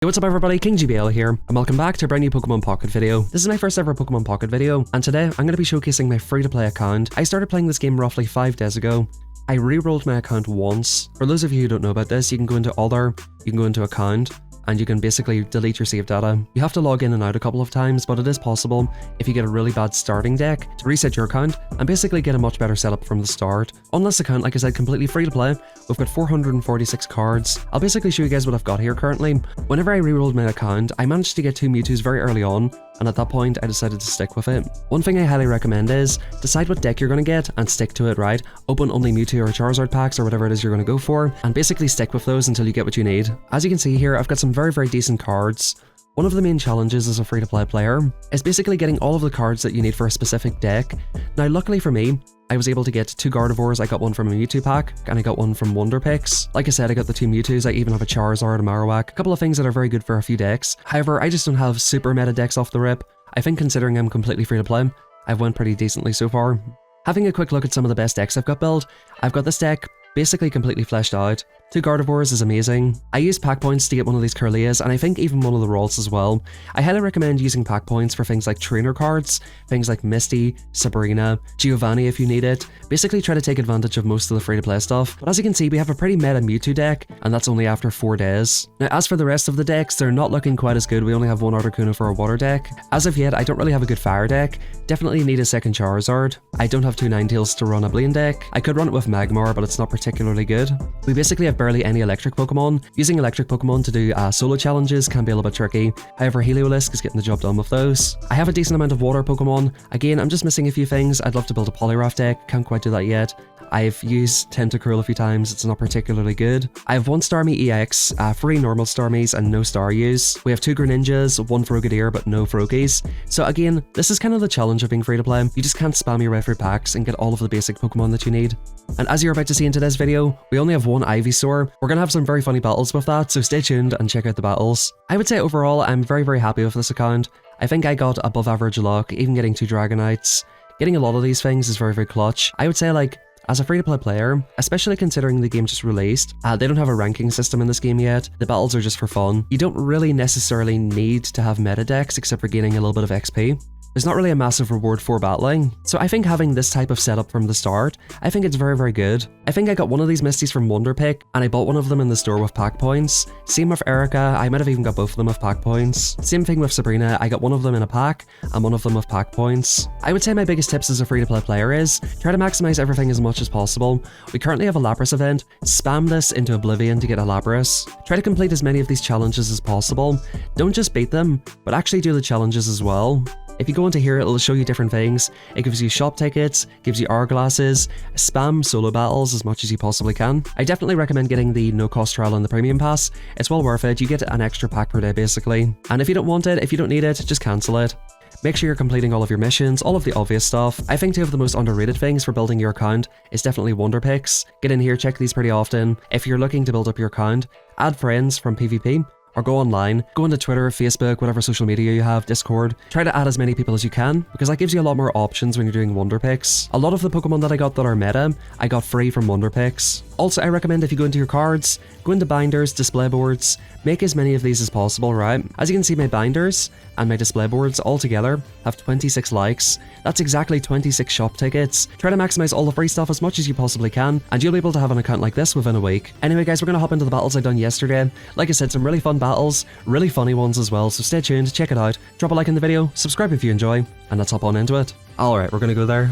Yo, what's up everybody, King GBL here, and welcome back to a brand new Pokemon Pocket video. This is my first ever Pokemon Pocket video, and today I'm going to be showcasing my free-to-play account. I started playing this game roughly 5 days ago. I re-rolled my account once. For those of you who don't know about this, you can go into Other, you can go into Account, and you can basically delete your save data. You have to log in and out a couple of times, but it is possible, if you get a really bad starting deck, to reset your account and basically get a much better setup from the start. On this account, like I said, completely free to play, we've got 446 cards. I'll basically show you guys what I've got here currently. Whenever I re-rolled my account, I managed to get 2 Mewtwo's very early on, and at that point I decided to stick with it. One thing I highly recommend is, decide what deck you're going to get and stick to it, right? Open only Mewtwo or Charizard packs or whatever it is you're going to go for, and basically stick with those until you get what you need. As you can see here, I've got some very decent cards. One of the main challenges as a free-to-play player is basically getting all of the cards that you need for a specific deck. Now luckily for me, I was able to get 2 Gardevoirs. I got one from a Mewtwo pack, and I got one from Wonder Picks. Like I said, I got the 2 Mewtwo's, I even have a Charizard, a Marowak, a couple of things that are very good for a few decks. However, I just don't have super meta decks off the rip. I think considering I'm completely free to play, I've went pretty decently so far. Having a quick look at some of the best decks I've got built, I've got this deck basically completely fleshed out. 2 Gardevoirs is amazing. I used pack points to get one of these Curlias, and I think even one of the Rolls as well. I highly recommend using pack points for things like trainer cards, things like Misty, Sabrina, Giovanni if you need it. Basically try to take advantage of most of the free-to-play stuff. But as you can see, we have a pretty meta Mewtwo deck, and that's only after 4 days. Now as for the rest of the decks, they're not looking quite as good. We only have 1 Articuno for a water deck. As of yet, I don't really have a good fire deck. Definitely need a second Charizard. I don't have 2 Ninetales to run a Blaine deck. I could run it with Magmar, but it's not particularly good. We basically have barely any electric Pokemon. Using electric Pokemon to do solo challenges can be a little bit tricky. However, Heliolisk is getting the job done with those. I have a decent amount of water Pokemon. Again, I'm just missing a few things. I'd love to build a Poliwrath deck. Can't quite do that yet. I've used Tentacruel a few times, it's not particularly good. I have 1 Starmie EX, 3 normal Starmies and no Staryus. We have 2 Greninjas, 1 Frogadier but no Froakies. So again, this is kind of the challenge of being free to play. You just can't spam your way through packs and get all of the basic Pokemon that you need. And as you're about to see in today's video, we only have 1 Ivysaur. We're gonna have some very funny battles with that, so stay tuned and check out the battles. I would say overall, I'm very happy with this account. I think I got above average luck, even getting 2 Dragonites. Getting a lot of these things is very clutch. I would say like, as a free-to-play player, especially considering the game just released, they don't have a ranking system in this game yet. The battles are just for fun. You don't really necessarily need to have meta decks except for gaining a little bit of XP. There's not really a massive reward for battling, so I think having this type of setup from the start, I think it's very good. I think I got one of these Misties from Wonder Pick, and I bought one of them in the store with pack points. Same with Erica, I might have even got both of them with pack points. Same thing with Sabrina, I got one of them in a pack, and one of them with pack points. I would say my biggest tips as a free-to-play player is, try to maximize everything as much as possible. We currently have a Lapras event, spam this into oblivion to get a Lapras. Try to complete as many of these challenges as possible. Don't just beat them, but actually do the challenges as well. If you go into here, it'll show you different things. It gives you shop tickets, gives you hourglasses, spam solo battles as much as you possibly can. I definitely recommend getting the no-cost trial and the premium pass. It's well worth it. You get an extra pack per day basically. And if you don't want it, if you don't need it, just cancel it. Make sure you're completing all of your missions, all of the obvious stuff. I think 2 of the most underrated things for building your account is definitely Wonder Picks. Get in here, check these pretty often. If you're looking to build up your account, add friends from PvP. Or go online, go into Twitter, Facebook, whatever social media you have, Discord. Try to add as many people as you can, because that gives you a lot more options when you're doing Wonder Picks. A lot of the Pokemon that I got that are meta, I got free from Wonder Picks. Also, I recommend if you go into your cards, go into binders, display boards, make as many of these as possible, right? As you can see, my binders and my display boards all together have 26 likes. That's exactly 26 shop tickets. Try to maximize all the free stuff as much as you possibly can, and you'll be able to have an account like this within a week. Anyway guys, we're gonna hop into the battles I done yesterday. Like I said, some really fun battles, really funny ones as well, so stay tuned, check it out, drop a like in the video, subscribe if you enjoy, and let's hop on into it. Alright, we're gonna go there.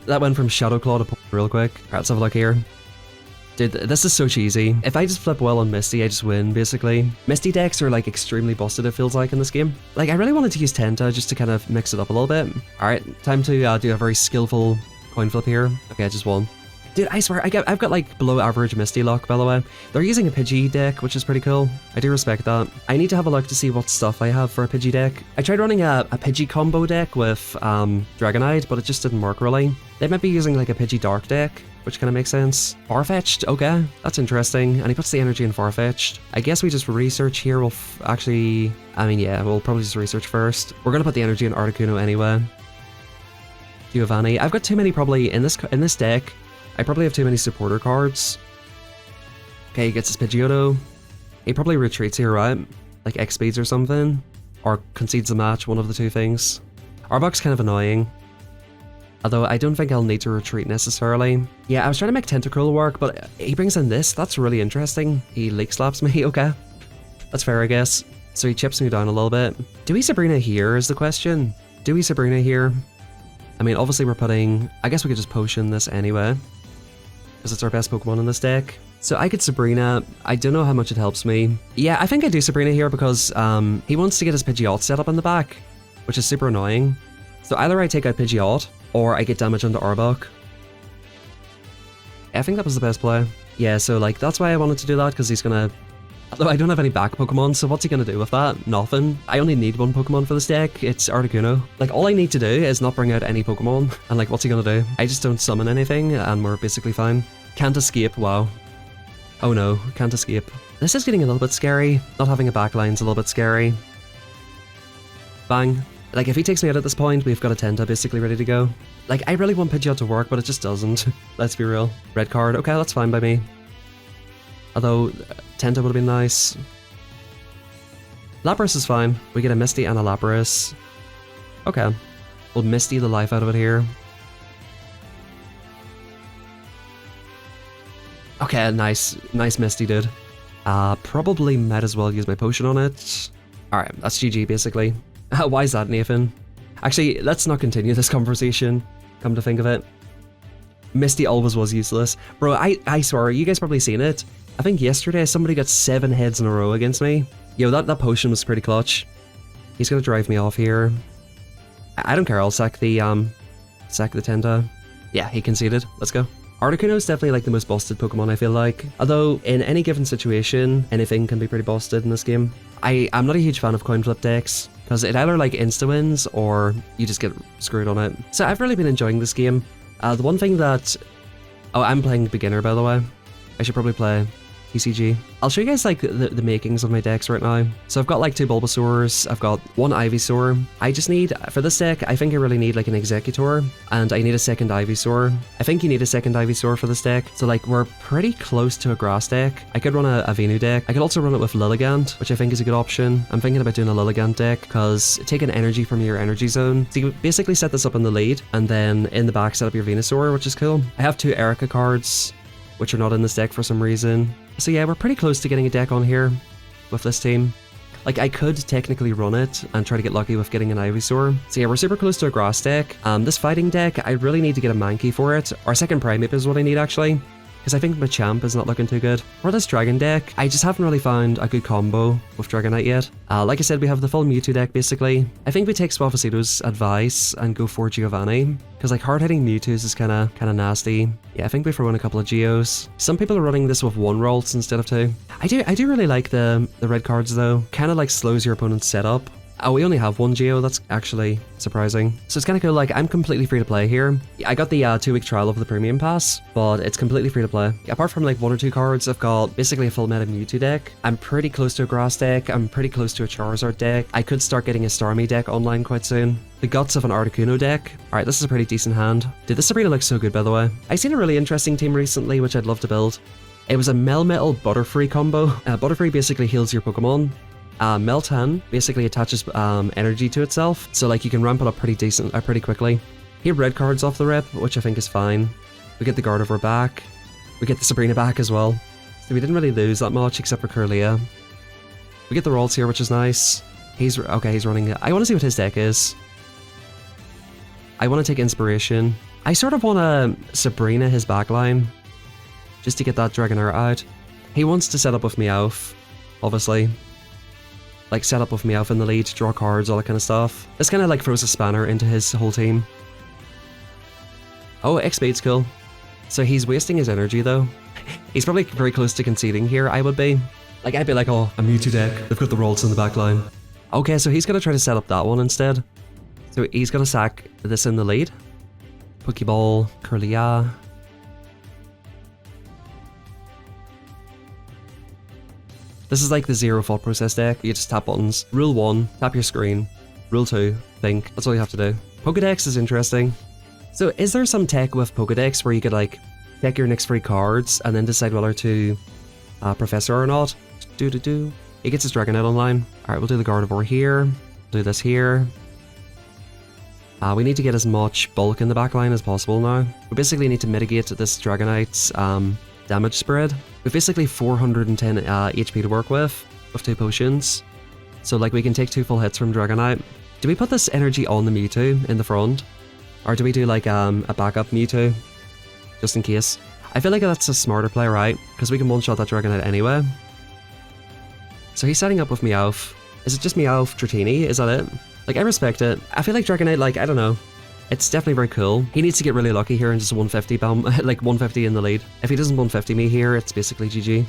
That went from Shadow Claw to real quick. Alright, let's have a look here. Dude, this is so cheesy. If I just flip well on Misty, I just win, basically. Misty decks are like extremely busted, it feels like, in this game. Like, I really wanted to use Tenta just to kind of mix it up a little bit. Alright, time to do a very skillful coin flip here. Okay, I just won. Dude, I swear, I've got like below average Misty luck, by the way. They're using a Pidgey deck, which is pretty cool. I do respect that. I need to have a look to see what stuff I have for a Pidgey deck. I tried running a Pidgey combo deck with Dragonite, but it just didn't work really. They might be using like a Pidgey Dark deck, which kind of makes sense. Farfetch'd, okay, that's interesting. And he puts the energy in Farfetch'd. I guess we just research here. We'll actually, I mean, yeah, we'll probably just research first. We're gonna put the energy in Articuno anyway. Giovanni. I've got too many probably in this deck. I probably have too many supporter cards. Okay, he gets his Pidgeotto. He probably retreats here, right? like X speeds or something, or concedes a match, one of the two things. Arbok's kind of annoying, although I don't think I'll need to retreat necessarily. Yeah, I was trying to make Tentacruel work, but he brings in this. That's really interesting. He leak slaps me. Okay, that's fair, I guess. So he chips me down a little bit. Do we Sabrina here is the question. Do we Sabrina here? I mean, obviously we're putting... I guess we could just potion this anyway, because it's our best Pokemon in this deck. So I could Sabrina. I don't know how much it helps me. Yeah, I think I do Sabrina here because he wants to get his Pidgeot set up in the back, which is super annoying. So either I take out Pidgeot, or I get damage onto Arbok. I think that was the best play. Yeah, so like that's why I wanted to do that, because he's gonna... Although I don't have any back Pokemon, so what's he gonna do with that? Nothing. I only need one Pokemon for this deck. It's Articuno. Like, all I need to do is not bring out any Pokemon, and like, what's he gonna do? I just don't summon anything, and we're basically fine. Can't escape, wow. Oh no, can't escape. This is getting a little bit scary. Not having a backline's a little bit scary. Bang. Like, if he takes me out at this point, we've got a Tenta basically ready to go. Like, I really want Pidgeot to work, but it just doesn't. Let's be real. Red card. Okay, that's fine by me. Although, Tenta would have been nice. Lapras is fine. We get a Misty and a Lapras. Okay. We'll Misty the life out of it here. Okay, nice. Nice Misty, dude. Probably might as well use my potion on it. Alright, that's GG, basically. Why is that, Nathan? Actually, let's not continue this conversation, come to think of it. Misty always was useless. Bro, I swear, you guys probably seen it. I think yesterday somebody got 7 heads in a row against me. Yo, that potion was pretty clutch. He's gonna drive me off here. I don't care, I'll sack the Tenta. Yeah, he conceded. Let's go. Articuno is definitely like the most busted Pokemon, I feel like. Although, in any given situation, anything can be pretty busted in this game. I'm not a huge fan of coin flip decks, because it either like insta-wins, or you just get screwed on it. So I've really been enjoying this game. The one thing that... Oh, I'm playing beginner, by the way. I should probably play TCG. I'll show you guys like the makings of my decks right now. So I've got like 2 Bulbasaurs, I've got 1 Ivysaur. I just need, for this deck, I think I really need like an Executor, and I need a second Ivysaur. I think you need a second Ivysaur for this deck. So like we're pretty close to a grass deck. I could run a Venu deck. I could also run it with Lilligant, which I think is a good option. I'm thinking about doing a Lilligant deck, because taking energy from your energy zone. So you basically set this up in the lead, and then in the back set up your Venusaur, which is cool. I have 2 Erica cards, which are not in this deck for some reason. So yeah, we're pretty close to getting a deck on here with this team. Like, I could technically run it and try to get lucky with getting an Ivysaur. So yeah, we're super close to a grass deck. This fighting deck, I really need to get a Mankey for it. Or a second Primeape is what I need, actually, because I think Machamp is not looking too good. For this Dragon deck, I just haven't really found a good combo with Dragonite yet. Like I said, we have the full Mewtwo deck, basically. I think we take Suavecito's advice and go for Giovanni, because like hard-hitting Mewtwo's is kind of nasty. Yeah, I think we throw in a couple of Geos. Some people are running this with 1 Ralts instead of 2. I do really like the red cards though. Kind of like slows your opponent's setup. Oh, we only have 1 Geo, that's actually surprising. So it's kind of cool, like, I'm completely free to play here. I got the 2-week trial of the Premium Pass, but it's completely free to play. Apart from like 1 or 2 cards, I've got basically a full meta Mewtwo deck. I'm pretty close to a Grass deck, I'm pretty close to a Charizard deck. I could start getting a Starmie deck online quite soon. The guts of an Articuno deck. Alright, this is a pretty decent hand. Dude, this Sabrina looks so good, by the way. I seen a really interesting team recently, which I'd love to build. It was a Melmetal Butterfree combo. Butterfree basically heals your Pokemon. Meltan basically attaches energy to itself, so like you can ramp it up pretty quickly. He had red cards off the rip, which I think is fine. We get the Gardevoir back. We get the Sabrina back as well. So we didn't really lose that much except for Curlia. We get the Ralts here, which is nice. He's running it. I want to see what his deck is. I want to take inspiration. I sort of want to Sabrina his backline, just to get that Dragonite out. He wants to set up with Meowth, obviously. Like, set up with Meowth in the lead, draw cards, all that kind of stuff. This kind of like throws a spanner into his whole team. Oh, X-Bait's cool. So he's wasting his energy though. He's probably very close to conceding here, I would be. Like, I'd be like, oh, a Mewtwo deck, they've got the Ralts in the back line. Okay, so he's gonna try to set up that one instead. So he's gonna sack this in the lead. Pokeball, Curlia. This is like the zero thought process deck. You just tap buttons. Rule 1, tap your screen. Rule 2, think. That's all you have to do. Pokedex is interesting. So is there some tech with Pokedex where you could like check your next 3 cards and then decide whether to Professor or not? He gets his Dragonite online. Alright, we'll do the Gardevoir here. Do this here. We need to get as much bulk in the back line as possible now. We basically need to mitigate this Dragonite's damage spread. We've basically 410 HP to work with 2 potions. So like we can take 2 full hits from Dragonite. Do we put this energy on the Mewtwo in the front? Or do we do like a backup Mewtwo? Just in case. I feel like that's a smarter play, right? Because we can one-shot that Dragonite anyway. So he's setting up with Meowth. Is it just Meowth, Dratini? Is that it? Like, I respect it. I feel like Dragonite, like, I don't know. It's definitely very cool. He needs to get really lucky here and just 150 bomb, like 150 in the lead. If he doesn't 150 me here, it's basically GG.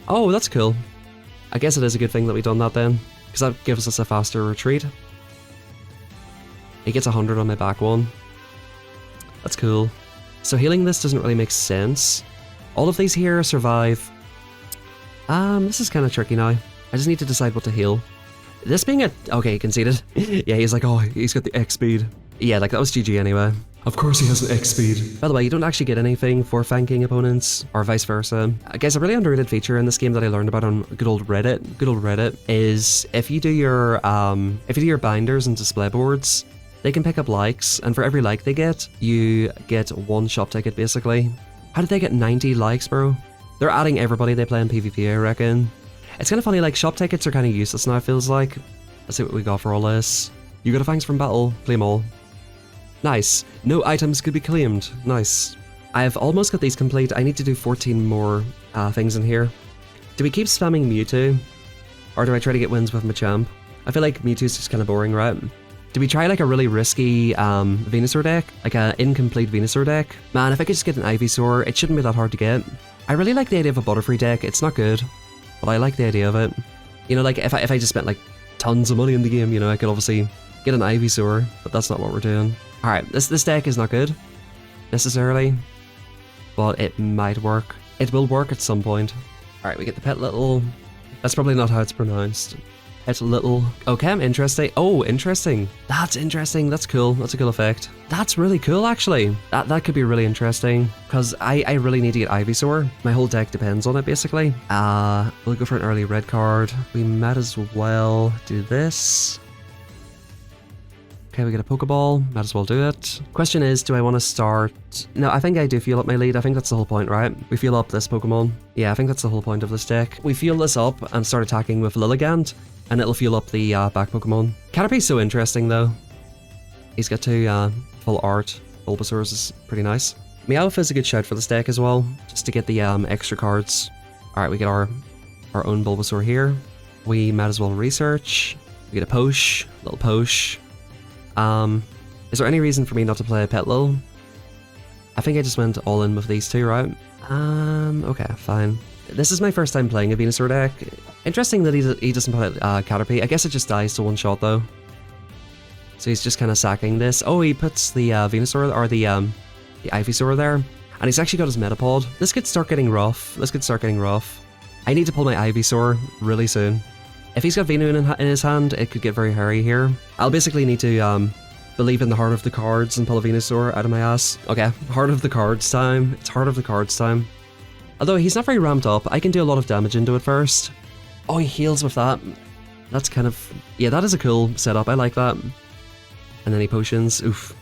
Oh, that's cool. I guess it is a good thing that we've done that then, because that gives us a faster retreat. He gets 100 on my back one. That's cool. So healing this doesn't really make sense. All of these here survive. This is kind of tricky now. I just need to decide what to heal. This being a... Okay, conceded. Yeah, he's like, oh, he's got the X speed. Yeah, like that was GG anyway. Of course he has an X speed. By the way, you don't actually get anything for flanking opponents, or vice versa. Guys, a really underrated feature in this game that I learned about on good old Reddit, is if you do your binders and display boards, they can pick up likes, and for every like they get, you get 1 shop ticket basically. How did they get 90 likes, bro? They're adding everybody they play in PvP, I reckon. It's kind of funny, like shop tickets are kind of useless now, it feels like. Let's see what we got for all this. You got a thanks from battle, claim all. Nice. No items could be claimed. Nice. I've almost got these complete. I need to do 14 more things in here. Do we keep spamming Mewtwo? Or do I try to get wins with Machamp? I feel like Mewtwo's just kind of boring, right? Do we try like a really risky Venusaur deck? Like an incomplete Venusaur deck? Man, if I could just get an Ivysaur, it shouldn't be that hard to get. I really like the idea of a Butterfree deck. It's not good, but I like the idea of it. You know, like if I just spent like tons of money in the game, you know, I could obviously get an Ivysaur, but that's not what we're doing. Alright, this deck is not good, necessarily, but it might work. It will work at some point. Alright, we get the Pet Little. That's probably not how it's pronounced. Pet Little. Okay, interesting. Oh, interesting. That's interesting. That's cool. That's a cool effect. That's really cool, actually. That could be really interesting, because I really need to get Ivysaur. My whole deck depends on it, basically. We'll go for an early red card. We might as well do this. Okay, we get a Pokeball. Might as well do it. Question is, do I want to start... No, I think I do fuel up my lead. I think that's the whole point, right? We fuel up this Pokemon. Yeah, I think that's the whole point of this deck. We fuel this up and start attacking with Lilligant, and it'll fuel up the back Pokemon. Caterpie's so interesting, though. He's got 2 full art. Bulbasaur's is pretty nice. Meowth is a good shout for this deck as well, just to get the extra cards. Alright, we get our own Bulbasaur here. We might as well research. We get a Posh, little Posh. Is there any reason for me not to play a Petlil? I think I just went all in with these 2, right? Okay, fine. This is my first time playing a Venusaur deck. Interesting that he doesn't put Caterpie. I guess it just dies to 1 shot though. So he's just kind of sacking this. Oh, he puts the Venusaur, or the Ivysaur there. And he's actually got his Metapod. This could start getting rough. I need to pull my Ivysaur really soon. If he's got Venu in his hand, it could get very hairy here. I'll basically need to believe in the heart of the cards and pull a Venusaur out of my ass. Okay, heart of the cards time. It's heart of the cards time. Although he's not very ramped up, I can do a lot of damage into it first. Oh, he heals with that. That's kind of... Yeah, that is a cool setup. I like that. And then he potions. Oof.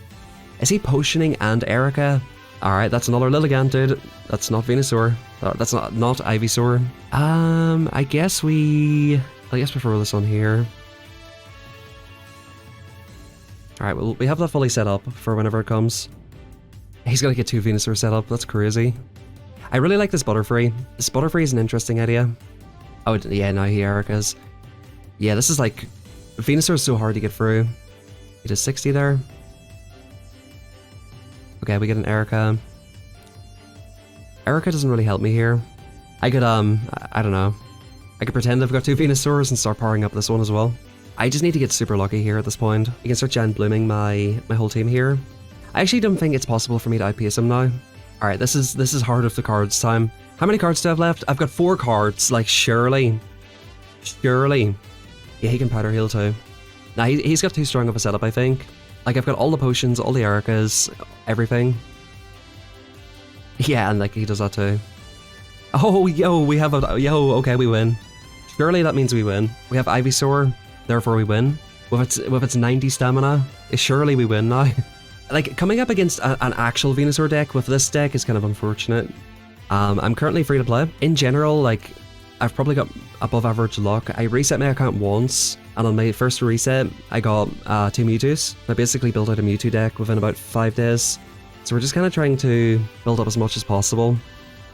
Is he potioning and Erica? Alright, that's another Lilligant, dude. That's not Venusaur. That's not Ivysaur. I guess we throw this on here. Alright, well, we have that fully set up for whenever it comes. He's gonna get 2 Venusaur set up. That's crazy. I really like this Butterfree. This Butterfree is an interesting idea. Oh, yeah, now he Erica's. Yeah, this is like... Venusaur is so hard to get through. He does 60 there. Okay, we get an Erica. Erica doesn't really help me here. I could, I don't know. I could pretend I've got 2 Venusaurs and start powering up this one as well. I just need to get super lucky here at this point. You can start Giant Blooming my whole team here. I actually don't think it's possible for me to outpace him now. Alright, this is heart of the cards time. How many cards do I have left? I've got 4 cards, like surely. Surely. Yeah, he can powder heal too. Nah, he's got too strong of a setup, I think. Like, I've got all the potions, all the Ericas, everything. Yeah, and like, he does that too. Oh, yo, we have a... Yo, okay, we win. Surely that means we win. We have Ivysaur, therefore we win. With its 90 stamina, surely we win now. Like, coming up against an actual Venusaur deck with this deck is kind of unfortunate. I'm currently free to play. In general, like, I've probably got above average luck. I reset my account once, and on my first reset, I got 2 Mewtwo's. I basically built out a Mewtwo deck within about 5 days. So we're just kind of trying to build up as much as possible.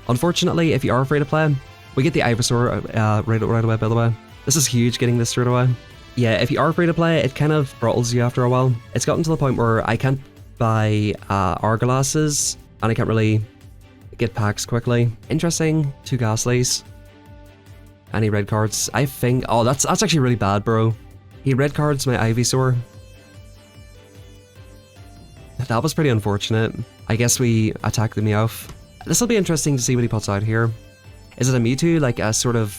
Unfortunately, if you are free to play, we get the Ivysaur right away, by the way. This is huge, getting this straight away. Yeah, if you are free to play, it kind of throttles you after a while. It's gotten to the point where I can't buy Hourglasses, and I can't really get packs quickly. Interesting, 2 Ghastlies. Any red cards? I think... Oh, that's actually really bad, bro. He red cards my Ivysaur. That was pretty unfortunate. I guess we attack the Meowth. This will be interesting to see what he puts out here. Is it a Mewtwo, like a sort of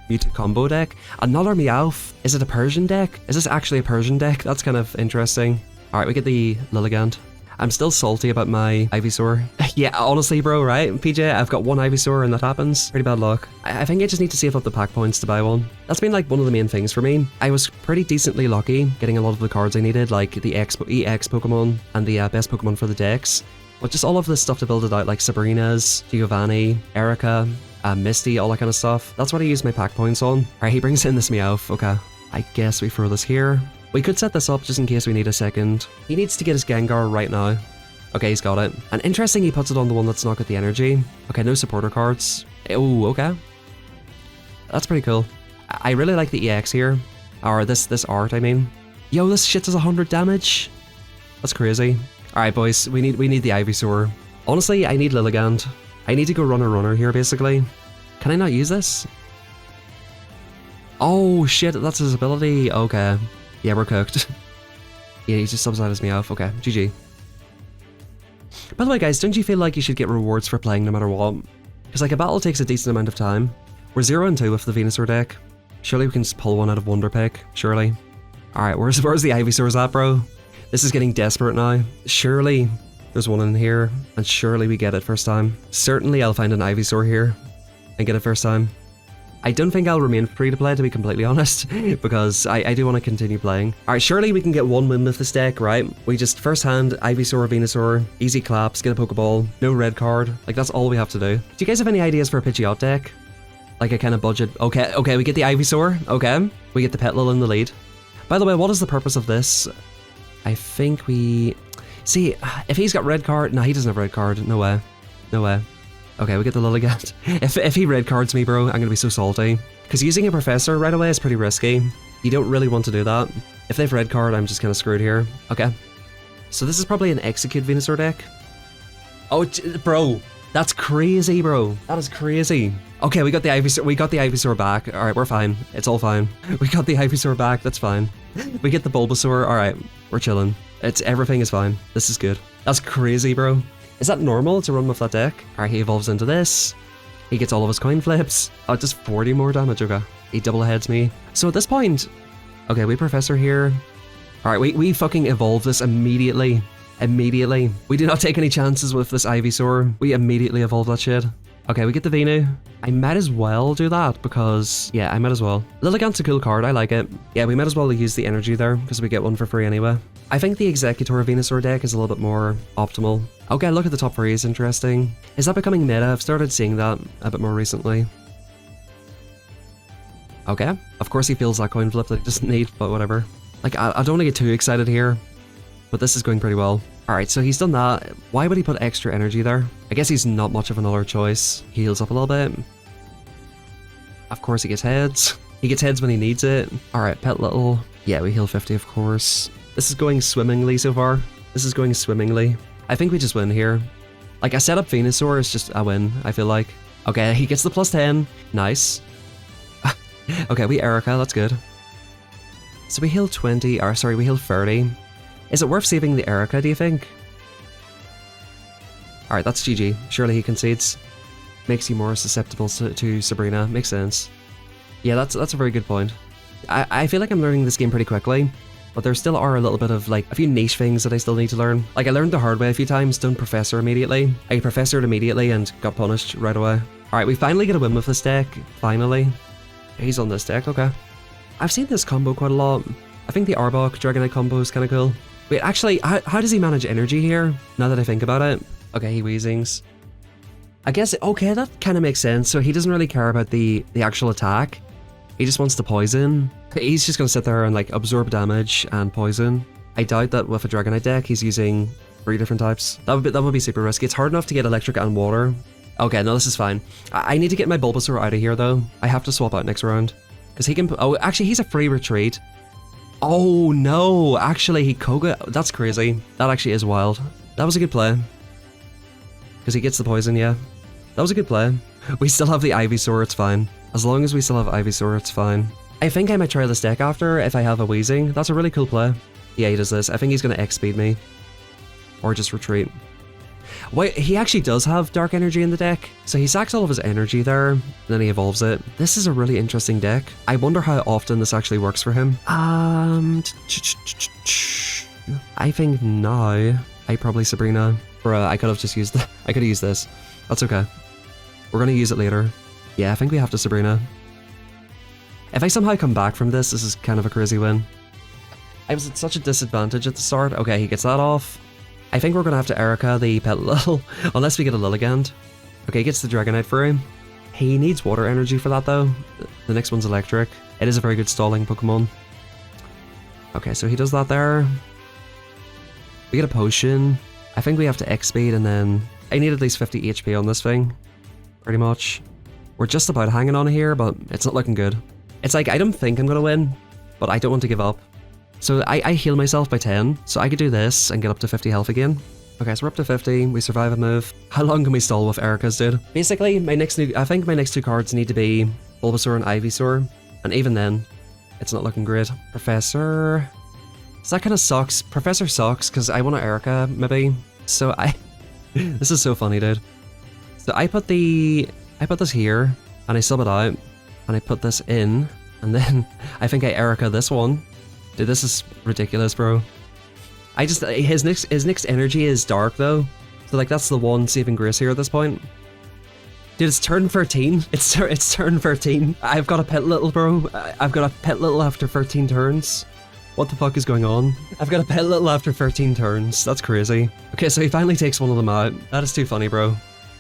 Mewtwo combo deck? Another Meowth? Is it a Persian deck? Is this actually a Persian deck? That's kind of interesting. Alright, we get the Lilligant. I'm still salty about my Ivysaur. Yeah, honestly, bro, right? PJ, I've got 1 Ivysaur and that happens. Pretty bad luck. I think I just need to save up the pack points to buy one. That's been like one of the main things for me. I was pretty decently lucky getting a lot of the cards I needed, like the EX Pokemon and the best Pokemon for the decks. But just all of this stuff to build it out, like Sabrina's, Giovanni, Erica, Misty, all that kind of stuff. That's what I use my pack points on. Alright, he brings in this Meowth. Okay, I guess we throw this here. We could set this up just in case we need a second. He needs to get his Gengar right now. Okay, he's got it. And interesting, he puts it on the one that's not got the energy. Okay, no supporter cards. Oh, okay. That's pretty cool. I really like the EX here. Or this art, I mean. Yo, this shit does 100 damage. That's crazy. Alright, boys, we need the Ivysaur. Honestly, I need Lilligant. I need to go runner here, basically. Can I not use this? Oh, shit, that's his ability. Okay. Yeah, we're cooked. Yeah, he just subs out his Meowth. Okay, GG. By the way, guys, don't you feel like you should get rewards for playing no matter what? Because, like, a battle takes a decent amount of time. We're 0-2 with the Venusaur deck. Surely we can just pull one out of Wonder Pick. Surely. Alright, where's the Ivysaurs at, bro? This is getting desperate now. Surely there's one in here, and surely we get it first time. Certainly I'll find an Ivysaur here and get it first time. I don't think I'll remain free to play, to be completely honest, because I do want to continue playing. Alright, surely we can get one win with this deck, right? We just first hand, Ivysaur, Venusaur, easy claps, get a Pokeball, no red card. Like, that's all we have to do. Do you guys have any ideas for a Pidgeot deck? Like a kind of budget? Okay, we get the Ivysaur. Okay, we get the Petlil in the lead. By the way, what is the purpose of this? I think we... See, if he's got red card... No, he doesn't have red card. No way. No way. Okay, we get the Lilligant. If he red cards me, bro, I'm gonna be so salty. Because using a Professor right away is pretty risky. You don't really want to do that. If they've red card, I'm just kind of screwed here. Okay. So this is probably an Execute Venusaur deck. Oh, bro. That's crazy, bro. That is crazy. Okay, we got the Ivysaur back. Alright, we're fine. It's all fine. We got the Ivysaur back. That's fine. We get the Bulbasaur. Alright, we're chilling. Everything is fine. This is good. That's crazy, bro. Is that normal to run with that deck? Alright, he evolves into this. He gets all of his coin flips. Oh, just 40 more damage, okay. He double heads me. So at this point... Okay, we Professor here. Alright, we fucking evolve this immediately. Immediately. We do not take any chances with this Ivysaur. We immediately evolve that shit. Okay, we get the Venu. I might as well do that because... Yeah, I might as well. Lilligant's a cool card, I like it. Yeah, we might as well use the energy there because we get one for free anyway. I think the Executor Venusaur deck is a little bit more optimal. Okay, look at the top 3 is interesting. Is that becoming meta? I've started seeing that a bit more recently. Okay, of course he feels that coin flip that he doesn't need, but whatever. Like, I don't want to get too excited here, but this is going pretty well. Alright, so he's done that. Why would he put extra energy there? I guess he's not much of another choice. He heals up a little bit. Of course he gets heads. He gets heads when he needs it. Alright, Pet Little. Yeah, we heal 50 of course. This is going swimmingly so far. This is going swimmingly. I think we just win here. Like, a setup Venusaur is just a win, I feel like. Okay, he gets the plus 10. Nice. Okay, we Erica, that's good. So we heal 20, or sorry, we heal 30. Is it worth saving the Erica, do you think? Alright, that's GG. Surely he concedes. Makes you more susceptible to Sabrina. Makes sense. Yeah, that's a very good point. I feel like I'm learning this game pretty quickly, but there still are a little bit of, like, a few niche things that I still need to learn. Like, I learned the hard way a few times, don't Professor immediately. I Professored immediately and got punished right away. Alright, we finally get a win with this deck. Finally. He's on this deck, okay. I've seen this combo quite a lot. I think the Arbok Dragonite combo is kind of cool. Wait, actually, how does he manage energy here? Now that I think about it. Okay, he Weezings. I guess, okay, that kind of makes sense. So he doesn't really care about the actual attack. He just wants to poison. He's just going to sit there and like absorb damage and poison. I doubt that with a Dragonite deck, he's using 3 different types. That would be super risky. It's hard enough to get electric and water. Okay, no, this is fine. I need to get my Bulbasaur out of here though. I have to swap out next round. Because he can, oh, actually he's a free retreat. Oh no, actually he Koga, that's crazy. That actually is wild. That was a good play. Because he gets the poison, yeah. That was a good play. We still have the Ivysaur, it's fine. As long as we still have Ivysaur, it's fine. I think I might try this deck after if I have a Weezing. That's a really cool play. Yeah, he does this. I think he's going to X-speed me. Or just retreat. Wait, he actually does have Dark Energy in the deck. So he sacks all of his energy there, and then he evolves it. This is a really interesting deck. I wonder how often this actually works for him. I think now, I probably Sabrina. Bruh, I could have just used I could have used this. That's okay. We're going to use it later. Yeah, I think we have to Sabrina. If I somehow come back from this is kind of a crazy win. I was at such a disadvantage at the start. Okay, he gets that off. I think we're going to have to Erica the Petalil, unless we get a Lilligant. Okay, he gets the Dragonite for him. He needs water energy for that though. The next one's electric. It is a very good stalling Pokemon. Okay, so he does that there. We get a potion. I think we have to X-speed and then... I need at least 50 HP on this thing. Pretty much. We're just about hanging on here, but it's not looking good. It's like, I don't think I'm going to win, but I don't want to give up. So I heal myself by 10, so I could do this and get up to 50 health again. Okay, so we're up to 50, we survive a move. How long can we stall with Erica's, dude? Basically, I think my next 2 cards need to be Bulbasaur and Ivysaur, and even then, it's not looking great. Professor... So that kind of sucks. Professor sucks, because I want to Erica, maybe. So this is so funny, dude. So I put this here, and I sub it out, and I put this in, and then I think I Erica this one. Dude, this is ridiculous, bro. His next energy is dark though, so like that's the one saving grace here at this point. Dude, it's turn 13. It's turn 13. I've got a Petalil, bro. I've got a Petalil after 13 turns. What the fuck is going on? I've got a Petalil after 13 turns. That's crazy. Okay, so he finally takes one of them out. That is too funny, bro.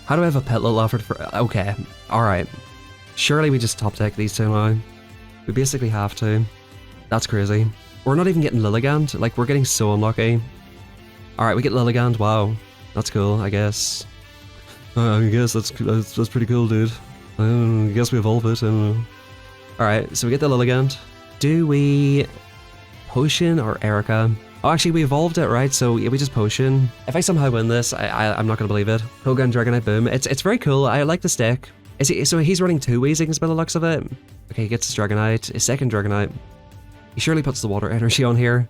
How do I have a Petalil after okay, alright. Surely we just top deck these two now. We basically have to. That's crazy. We're not even getting Lilligant. Like, we're getting so unlucky. Alright, we get Lilligant. Wow. That's cool, I guess. I guess that's pretty cool, dude. I guess we evolve it. I don't know. Alright, so we get the Lilligant. Do we... Potion or Erica? Oh, actually, we evolved it, right? So, yeah, we just Potion. If I somehow win this, I'm not gonna believe it. Koga and Dragonite Boom. It's very cool. I like this deck. So he's running 2 Weezings by the looks of it. Okay, he gets his Dragonite. His second Dragonite. He surely puts the water energy on here.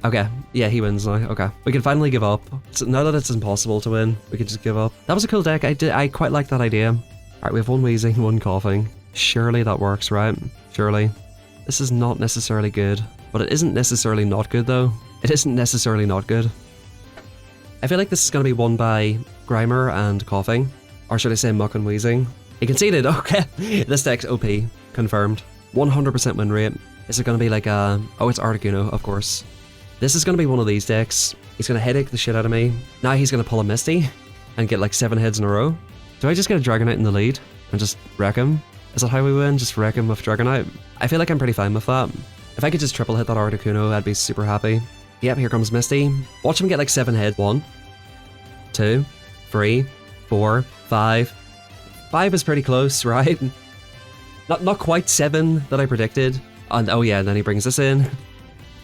Okay, yeah, he wins now. Okay, we can finally give up. So now that it's impossible to win, we can just give up. That was a cool deck. I quite like that idea. Alright, we have 1 Weezing, 1 Coughing. Surely that works, right? Surely. This is not necessarily good, but it isn't necessarily not good though. It isn't necessarily not good. I feel like this is going to be won by Grimer and Coughing. Or should I say Muck and Weezing? He conceded, okay. This deck's OP. Confirmed. 100% win rate. Is it going to be like a... Oh, it's Articuno, of course. This is going to be one of these decks. He's going to headache the shit out of me. Now he's going to pull a Misty and get like 7 heads in a row. Do I just get a Dragonite in the lead and just wreck him? Is that how we win? Just wreck him with Dragonite? I feel like I'm pretty fine with that. If I could just triple hit that Articuno, I'd be super happy. Yep, here comes Misty. Watch him get like 7 heads. 1, 2, 3, 4, 5. 5 is pretty close, right? Not quite 7 that I predicted. And oh yeah, and then he brings this in.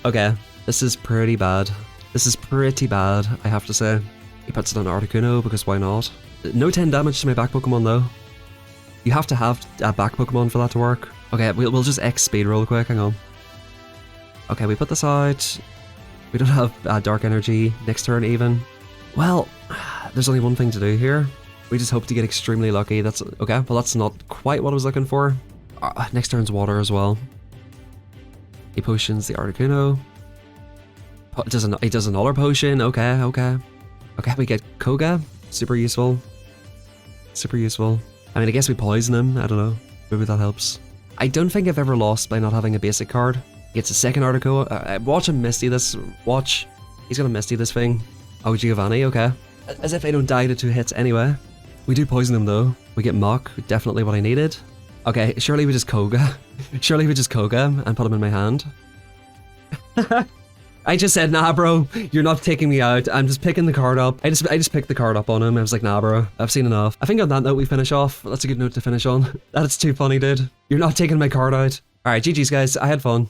Okay, this is pretty bad. This is pretty bad, I have to say. He puts it on Articuno because why not? No 10 damage to my back Pokemon though. You have to have a back Pokemon for that to work. Okay, we'll just X speed real quick, hang on. Okay, we put this out. We don't have Dark Energy next turn even. Well, there's only one thing to do here. We just hope to get extremely lucky. That's okay, well that's not quite what I was looking for. Next turn's water as well. He potions the Articuno. He does another potion. Okay. Okay, we get Koga. Super useful. Super useful. I mean, I guess we poison him. I don't know. Maybe that helps. I don't think I've ever lost by not having a basic card. Gets a second Articuno. Watch him Misty this. Watch. He's gonna Misty this thing. Oh, Giovanni, okay. As if I don't die to 2 hits anyway. We do poison him though. We get Mock, definitely what I needed. Okay, surely we just Koga. Surely we just Koga him and put him in my hand. I just said, nah bro, you're not taking me out. I'm just picking the card up. I just picked the card up on him. I was like, nah bro, I've seen enough. I think on that note we finish off. That's a good note to finish on. That's too funny, dude. You're not taking my card out. Alright, GG's guys, I had fun.